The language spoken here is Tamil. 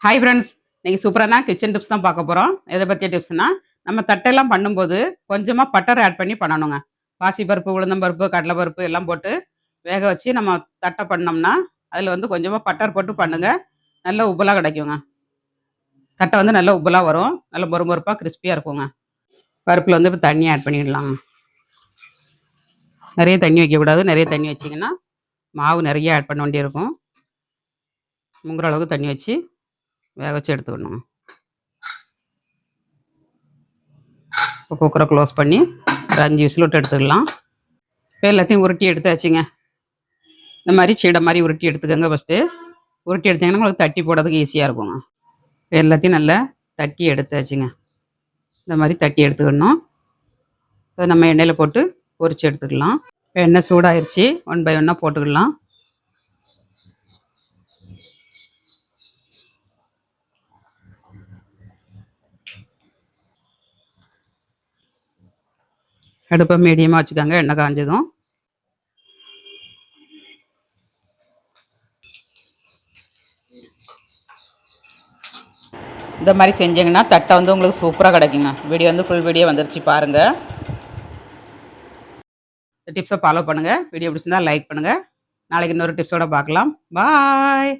ஹாய் ஃப்ரெண்ட்ஸ், இன்னைக்கு சூப்பரான கிச்சன் டிப்ஸ் தான் பார்க்க போகிறோம். எதை பற்றிய டிப்ஸ்னா, நம்ம தட்டெல்லாம் பண்ணும்போது கொஞ்சமாக பட்டர் ஆட் பண்ணி பண்ணணுங்க. பாசிப்பருப்பு, உளுந்தம்பருப்பு, கடலைப்பருப்பு எல்லாம் போட்டு வேக வச்சு நம்ம தட்டை பண்ணோம்னா, அதில் வந்து கொஞ்சமாக பட்டர் போட்டு பண்ணுங்க. நல்ல உப்பலா கிடைக்குங்க. தட்டை வந்து நல்ல உப்பலா வரும். நல்ல மொறுமொறுப்பாக கிறிஸ்பியாக இருக்குங்க. பருப்பில் வந்து இப்போ தண்ணி ஆட் பண்ணிடலாம். நிறைய தண்ணி வைக்கக்கூடாது. நிறைய தண்ணி வச்சிங்கன்னா மாவு நிறைய ஆட் பண்ண வேண்டியிருக்கும். முங்குற அளவுக்கு தண்ணி வச்சு வேக வச்சு எடுத்துக்கணும். இப்போ குக்கரை க்ளோஸ் பண்ணி ஒரு 5 விசில் விட்டு எடுத்துக்கலாம். இப்போ எல்லாத்தையும் உருட்டி எடுத்தாச்சுங்க. இந்த மாதிரி சீடை மாதிரி உருட்டி எடுத்துக்கோங்க. ஃபஸ்ட்டு உருட்டி எடுத்தீங்கன்னா உங்களுக்கு தட்டி போடுறதுக்கு ஈஸியாக இருக்குங்க. இப்போ எல்லாத்தையும் நல்லா தட்டி எடுத்தாச்சுங்க. இந்த மாதிரி தட்டி எடுத்துக்கணும். அதை நம்ம எண்ணெயில் போட்டு பொரிச்சு எடுத்துக்கலாம். இப்போ எண்ணெய் சூடாயிருச்சு. 1 பை 1 போட்டுக்கலாம். அடுப்பை மீடியமாக வச்சுக்கோங்க. எண்ணெய் காஞ்சதும் இந்த மாதிரி செஞ்சிங்கன்னா தட்டை வந்து உங்களுக்கு சூப்பராக கிடைக்குங்க. வீடியோ வந்து ஃபுல் வீடியோ வந்துருச்சு பாருங்கள். இந்த டிப்ஸை ஃபாலோ பண்ணுங்கள். வீடியோ பிடிச்சிருந்தா லைக் பண்ணுங்கள். நாளைக்கு இன்னொரு டிப்ஸோடு பார்க்கலாம். பாய்.